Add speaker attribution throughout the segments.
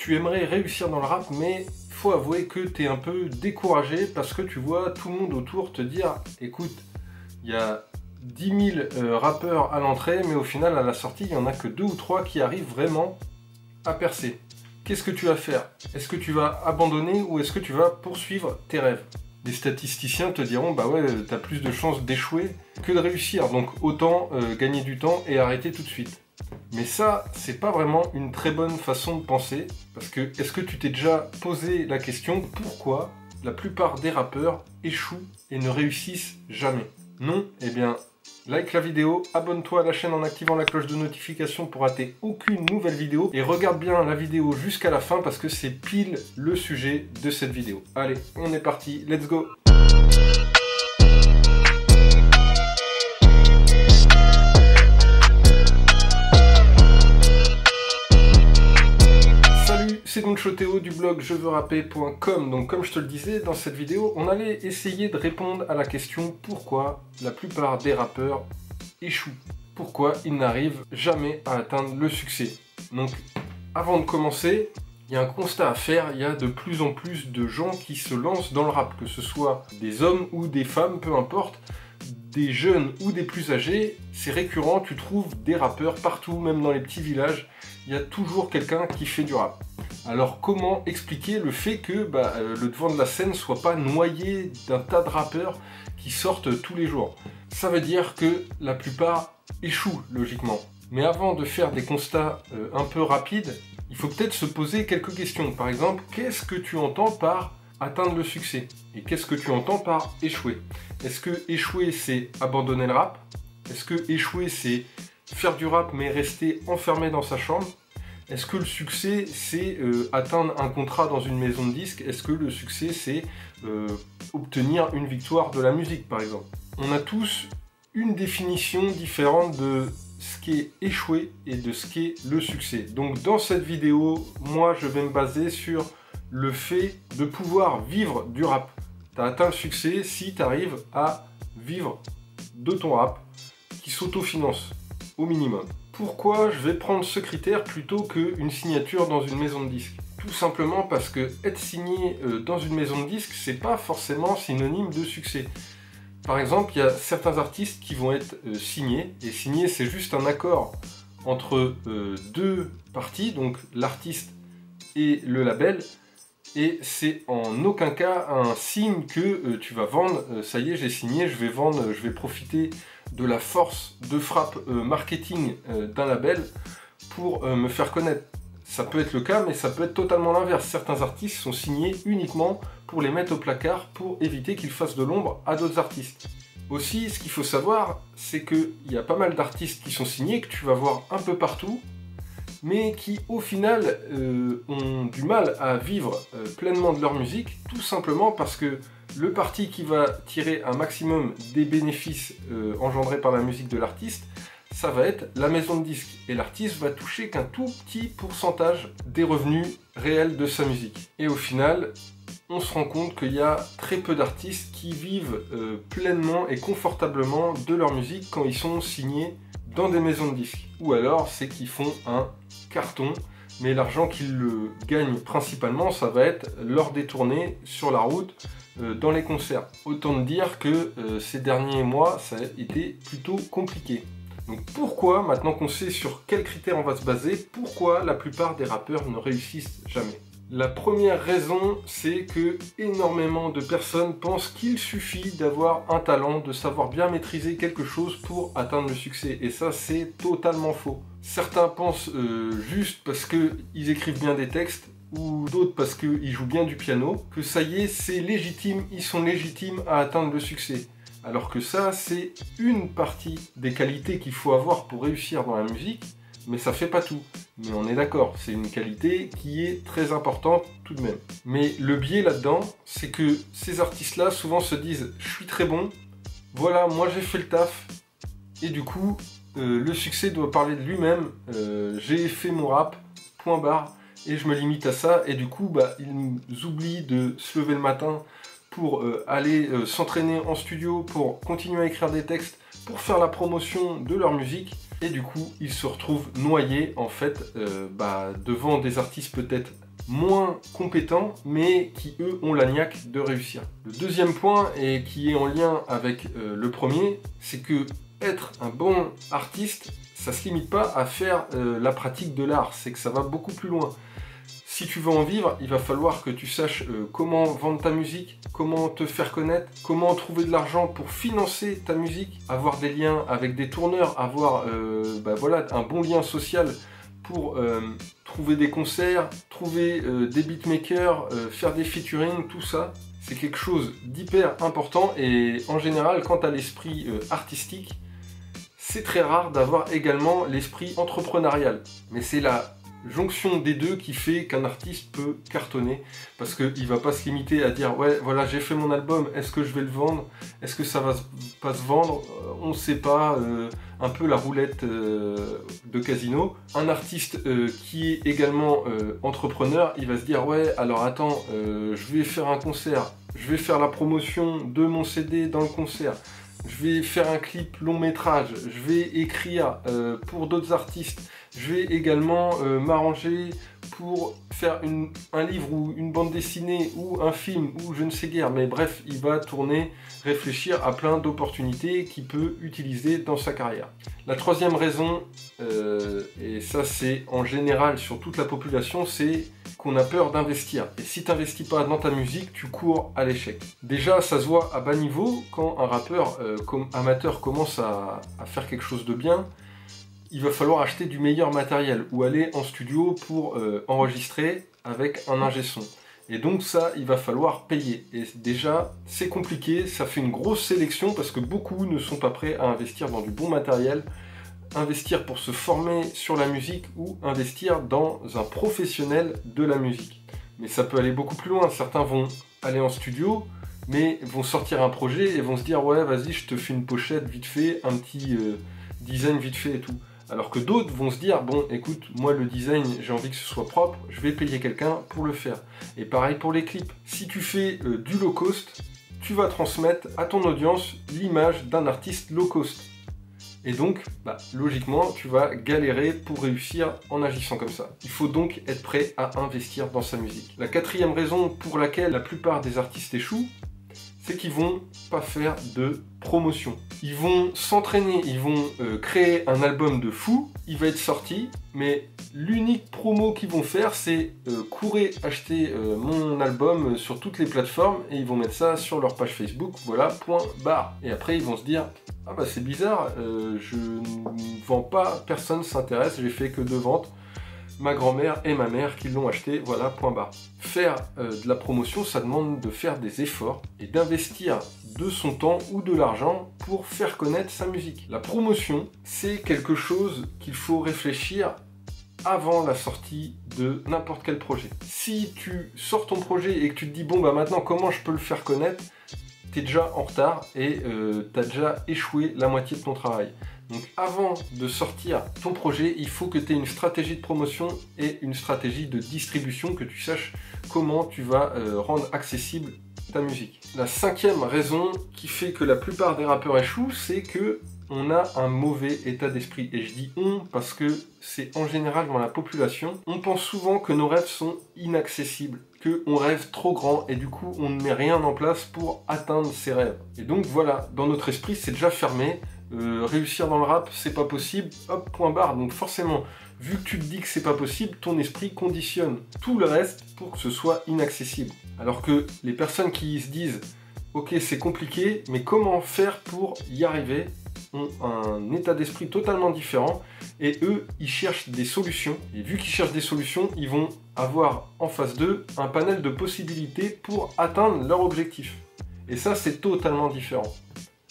Speaker 1: tu aimerais réussir dans le rap, mais faut avouer que tu es un peu découragé parce que tu vois tout le monde autour te dire écoute, il y a 10 000 rappeurs à l'entrée, mais au final, à la sortie, il n'y en a que 2 ou 3 qui arrivent vraiment à percer. Qu'est-ce que tu vas faire? Est-ce que tu vas abandonner ou est-ce que tu vas poursuivre tes rêves? Les statisticiens te diront bah ouais, t'as plus de chances d'échouer que de réussir, donc autant gagner du temps et arrêter tout de suite. Mais ça, c'est pas vraiment une très bonne façon de penser, parce que est-ce que tu t'es déjà posé la question pourquoi la plupart des rappeurs échouent et ne réussissent jamais? Non? Eh bien, like la vidéo, abonne-toi à la chaîne en activant la cloche de notification pour rater aucune nouvelle vidéo et regarde bien la vidéo jusqu'à la fin parce que c'est pile le sujet de cette vidéo. Allez, on est parti, let's go! C'est donc Choteo du blog jeveuxrapper.com. Donc comme je te le disais dans cette vidéo, on allait essayer de répondre à la question pourquoi la plupart des rappeurs échouent. Pourquoi ils n'arrivent jamais à atteindre le succès. Donc avant de commencer, il y a un constat à faire, il y a de plus en plus de gens qui se lancent dans le rap, que ce soit des hommes ou des femmes, peu importe, des jeunes ou des plus âgés, c'est récurrent, tu trouves des rappeurs partout, même dans les petits villages, il y a toujours quelqu'un qui fait du rap. Alors comment expliquer le fait que le devant de la scène soit pas noyé d'un tas de rappeurs qui sortent tous les jours? Ça veut dire que la plupart échouent logiquement. Mais avant de faire des constats un peu rapides, il faut peut-être se poser quelques questions. Par exemple, qu'est-ce que tu entends par atteindre le succès? Et qu'est-ce que tu entends par échouer? Est-ce que échouer c'est abandonner le rap? Est-ce que échouer c'est faire du rap mais rester enfermé dans sa chambre? Est-ce que le succès, c'est atteindre un contrat dans une maison de disques? Est-ce que le succès, c'est obtenir une victoire de la musique, par exemple? On a tous une définition différente de ce qu'est échouer et de ce qu'est le succès. Donc dans cette vidéo, moi, je vais me baser sur le fait de pouvoir vivre du rap. Tu as atteint le succès si tu arrives à vivre de ton rap qui s'autofinance au minimum. Pourquoi je vais prendre ce critère plutôt qu'une signature dans une maison de disques? Tout simplement parce que être signé dans une maison de disques, c'est pas forcément synonyme de succès. Par exemple, il y a certains artistes qui vont être signés, et signé c'est juste un accord entre deux parties, donc l'artiste et le label, et c'est en aucun cas un signe que tu vas vendre, ça y est j'ai signé, je vais vendre, je vais profiter de la force de frappe marketing d'un label pour me faire connaître. Ça peut être le cas, mais ça peut être totalement l'inverse. Certains artistes sont signés uniquement pour les mettre au placard pour éviter qu'ils fassent de l'ombre à d'autres artistes. Aussi, ce qu'il faut savoir, c'est qu'il y a pas mal d'artistes qui sont signés, que tu vas voir un peu partout, mais qui au final ont du mal à vivre pleinement de leur musique, tout simplement parce que le parti qui va tirer un maximum des bénéfices engendrés par la musique de l'artiste, ça va être la maison de disques. Et l'artiste va toucher qu'un tout petit pourcentage des revenus réels de sa musique. Et au final, on se rend compte qu'il y a très peu d'artistes qui vivent pleinement et confortablement de leur musique quand ils sont signés dans des maisons de disques. Ou alors, c'est qu'ils font un carton, mais l'argent qu'ils gagnent principalement, ça va être leur détourner sur la route, dans les concerts. Autant dire que ces derniers mois, ça a été plutôt compliqué. Donc pourquoi, maintenant qu'on sait sur quels critères on va se baser, pourquoi la plupart des rappeurs ne réussissent jamais? La première raison, c'est que énormément de personnes pensent qu'il suffit d'avoir un talent, de savoir bien maîtriser quelque chose pour atteindre le succès. Et ça, c'est totalement faux. Certains pensent juste parce qu'ils écrivent bien des textes, ou d'autres parce qu'ils jouent bien du piano, que ça y est, c'est légitime, ils sont légitimes à atteindre le succès. Alors que ça, c'est une partie des qualités qu'il faut avoir pour réussir dans la musique, mais ça fait pas tout. Mais on est d'accord, c'est une qualité qui est très importante tout de même. Mais le biais là-dedans, c'est que ces artistes-là souvent se disent « je suis très bon, voilà, moi j'ai fait le taf », et du coup, le succès doit parler de lui-même, j'ai fait mon rap, point barre, et je me limite à ça, et du coup, ils oublient de se lever le matin pour aller s'entraîner en studio, pour continuer à écrire des textes, pour faire la promotion de leur musique, et du coup, ils se retrouvent noyés, en fait, devant des artistes peut-être moins compétents, mais qui eux ont la niaque de réussir. Le deuxième point, et qui est en lien avec le premier, c'est que être un bon artiste, ça ne se limite pas à faire la pratique de l'art, c'est que ça va beaucoup plus loin. Si tu veux en vivre, il va falloir que tu saches comment vendre ta musique, comment te faire connaître, comment trouver de l'argent pour financer ta musique, avoir des liens avec des tourneurs, avoir voilà, un bon lien social pour trouver des concerts, trouver des beatmakers, faire des featuring, tout ça. C'est quelque chose d'hyper important et en général, quand tu as l'esprit artistique, c'est très rare d'avoir également l'esprit entrepreneurial. Mais c'est la jonction des deux qui fait qu'un artiste peut cartonner, parce qu'il ne va pas se limiter à dire ouais voilà j'ai fait mon album, est-ce que je vais le vendre, est-ce que ça va pas se vendre, on ne sait pas, un peu la roulette de casino. Un artiste qui est également entrepreneur, il va se dire ouais alors attends, je vais faire un concert, je vais faire la promotion de mon CD dans le concert, je vais faire un clip long métrage, je vais écrire pour d'autres artistes, je vais également m'arranger pour faire un livre ou une bande dessinée ou un film ou je ne sais guère, mais bref, il va tourner, réfléchir à plein d'opportunités qu'il peut utiliser dans sa carrière. La troisième raison, et ça c'est en général sur toute la population, c'est qu'on a peur d'investir. Et si tu n'investis pas dans ta musique, tu cours à l'échec. Déjà, ça se voit à bas niveau quand un rappeur amateur commence à faire quelque chose de bien. Il va falloir acheter du meilleur matériel ou aller en studio pour enregistrer avec un ingé son. Et donc ça, il va falloir payer. Et déjà, c'est compliqué, ça fait une grosse sélection parce que beaucoup ne sont pas prêts à investir dans du bon matériel, investir pour se former sur la musique ou investir dans un professionnel de la musique. Mais ça peut aller beaucoup plus loin. Certains vont aller en studio, mais vont sortir un projet et vont se dire ouais, vas-y, je te fais une pochette vite fait, un petit design vite fait et tout. Alors que d'autres vont se dire, bon écoute, moi le design, j'ai envie que ce soit propre, je vais payer quelqu'un pour le faire. Et pareil pour les clips. Si tu fais du low cost, tu vas transmettre à ton audience l'image d'un artiste low cost. Et donc, logiquement, tu vas galérer pour réussir en agissant comme ça. Il faut donc être prêt à investir dans sa musique. La quatrième raison pour laquelle la plupart des artistes échouent, c'est qu'ils vont pas faire de promotion. Ils vont s'entraîner, ils vont créer un album de fou, il va être sorti, mais l'unique promo qu'ils vont faire, c'est courez acheter mon album sur toutes les plateformes et ils vont mettre ça sur leur page Facebook, voilà, point barre. Et après ils vont se dire, ah bah c'est bizarre, je ne vends pas, personne ne s'intéresse, j'ai fait que 2 ventes. Ma grand-mère et ma mère qui l'ont acheté, voilà, point barre. Faire de la promotion, ça demande de faire des efforts et d'investir de son temps ou de l'argent pour faire connaître sa musique. La promotion, c'est quelque chose qu'il faut réfléchir avant la sortie de n'importe quel projet. Si tu sors ton projet et que tu te dis, bon bah maintenant comment je peux le faire connaître, t'es déjà en retard et t'as déjà échoué la moitié de ton travail. Donc avant de sortir ton projet, il faut que tu aies une stratégie de promotion et une stratégie de distribution, que tu saches comment tu vas rendre accessible ta musique. La 5e raison qui fait que la plupart des rappeurs échouent, c'est que on a un mauvais état d'esprit. Et je dis on parce que c'est en général dans la population. On pense souvent que nos rêves sont inaccessibles, qu'on rêve trop grand et du coup on ne met rien en place pour atteindre ses rêves. Et donc voilà, dans notre esprit c'est déjà fermé. Réussir dans le rap, c'est pas possible, hop, point barre. Donc forcément, vu que tu te dis que c'est pas possible, ton esprit conditionne tout le reste pour que ce soit inaccessible. Alors que les personnes qui se disent, ok, c'est compliqué, mais comment faire pour y arriver, ont un état d'esprit totalement différent et eux, ils cherchent des solutions. Et vu qu'ils cherchent des solutions, ils vont avoir en face d'eux un panel de possibilités pour atteindre leur objectif. Et ça, c'est totalement différent.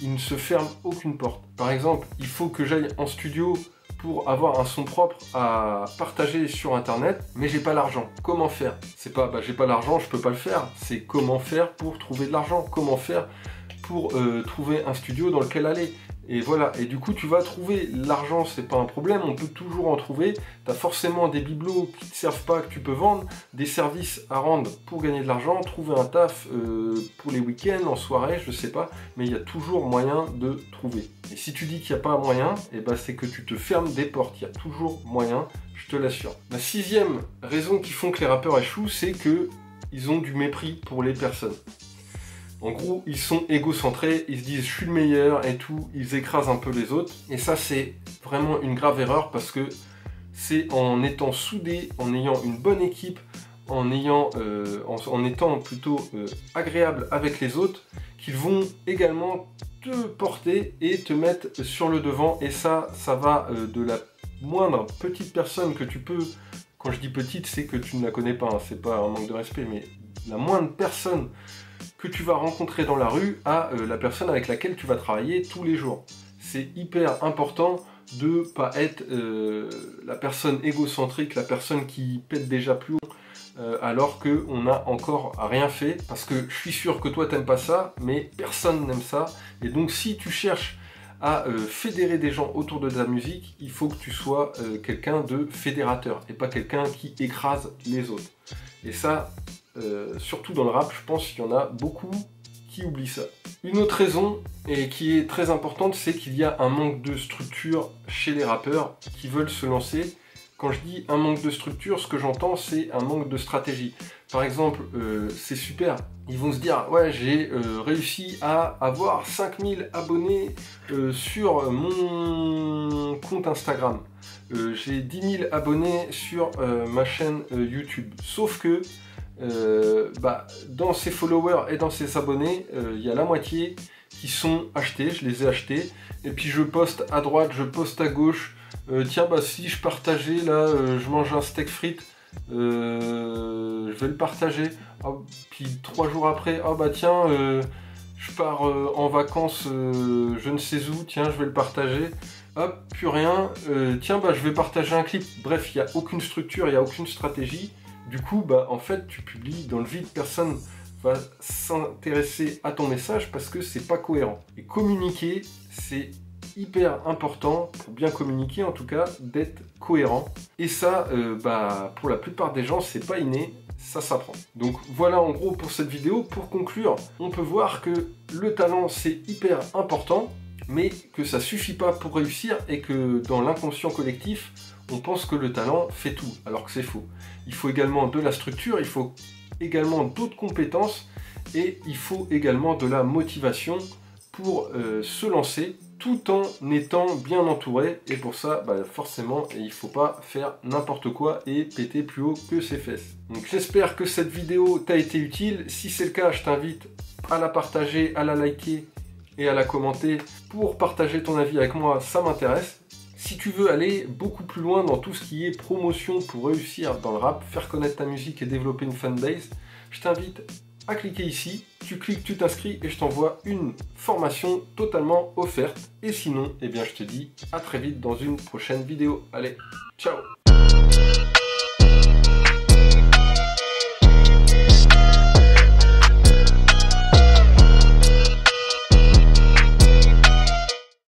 Speaker 1: Il ne se ferme aucune porte. Par exemple, il faut que j'aille en studio pour avoir un son propre à partager sur internet, mais j'ai pas l'argent. Comment faire? C'est pas j'ai pas l'argent, je peux pas le faire. C'est comment faire pour trouver de l'argent, comment faire pour trouver un studio dans lequel aller. Et voilà, et du coup tu vas trouver l'argent, c'est pas un problème, on peut toujours en trouver. Tu as forcément des bibelots qui ne te servent pas, que tu peux vendre, des services à rendre pour gagner de l'argent, trouver un taf pour les week-ends, en soirée, je sais pas, mais il y a toujours moyen de trouver. Et si tu dis qu'il n'y a pas moyen, et ben c'est que tu te fermes des portes, il y a toujours moyen, je te l'assure. La 6e raison qui font que les rappeurs échouent, c'est que ils ont du mépris pour les personnes. En gros, ils sont égocentrés, ils se disent je suis le meilleur et tout, ils écrasent un peu les autres. Et ça, c'est vraiment une grave erreur parce que c'est en étant soudés, en ayant une bonne équipe, en étant plutôt agréable avec les autres, qu'ils vont également te porter et te mettre sur le devant. Et ça va de la moindre petite personne que tu peux... Quand je dis petite, c'est que tu ne la connais pas, hein, c'est pas un manque de respect, mais la moindre personne que tu vas rencontrer dans la rue à la personne avec laquelle tu vas travailler tous les jours. C'est hyper important de ne pas être la personne égocentrique, la personne qui pète déjà plus haut, alors qu'on n'a encore rien fait, parce que je suis sûr que toi t'aimes pas ça, mais personne n'aime ça, et donc si tu cherches à fédérer des gens autour de ta musique, il faut que tu sois quelqu'un de fédérateur, et pas quelqu'un qui écrase les autres. Et ça, surtout dans le rap, je pense qu'il y en a beaucoup qui oublient ça. Une autre raison, et qui est très importante, c'est qu'il y a un manque de structure chez les rappeurs qui veulent se lancer. Quand je dis un manque de structure, ce que j'entends, c'est un manque de stratégie. Par exemple, c'est super, ils vont se dire « Ouais, j'ai réussi à avoir 5000 abonnés sur mon compte Instagram. J'ai 10 000 abonnés sur ma chaîne YouTube. » Sauf que dans ces followers et dans ces abonnés, il y a la moitié qui sont achetés, je les ai achetés, et puis je poste à droite, je poste à gauche, tiens si je partageais là, je mange un steak frites, je vais le partager, puis 3 jours après, tiens, je pars en vacances, je ne sais où, tiens je vais le partager, hop, plus rien, tiens je vais partager un clip, bref il n'y a aucune structure, il n'y a aucune stratégie. Du coup, en fait, tu publies dans le vide, personne va s'intéresser à ton message parce que c'est pas cohérent. Et communiquer, c'est hyper important, pour bien communiquer en tout cas, d'être cohérent. Et ça, pour la plupart des gens, c'est pas inné, ça s'apprend. Donc voilà en gros pour cette vidéo. Pour conclure, on peut voir que le talent, c'est hyper important, mais que ça suffit pas pour réussir et que dans l'inconscient collectif, on pense que le talent fait tout, alors que c'est faux. Il faut également de la structure, il faut également d'autres compétences et il faut également de la motivation pour se lancer tout en étant bien entouré. Et pour ça, forcément, il ne faut pas faire n'importe quoi et péter plus haut que ses fesses. Donc j'espère que cette vidéo t'a été utile. Si c'est le cas, je t'invite à la partager, à la liker et à la commenter pour partager ton avis avec moi, ça m'intéresse. Si tu veux aller beaucoup plus loin dans tout ce qui est promotion pour réussir dans le rap, faire connaître ta musique et développer une fanbase, je t'invite à cliquer ici, tu cliques, tu t'inscris et je t'envoie une formation totalement offerte. Et sinon, je te dis à très vite dans une prochaine vidéo. Allez, ciao!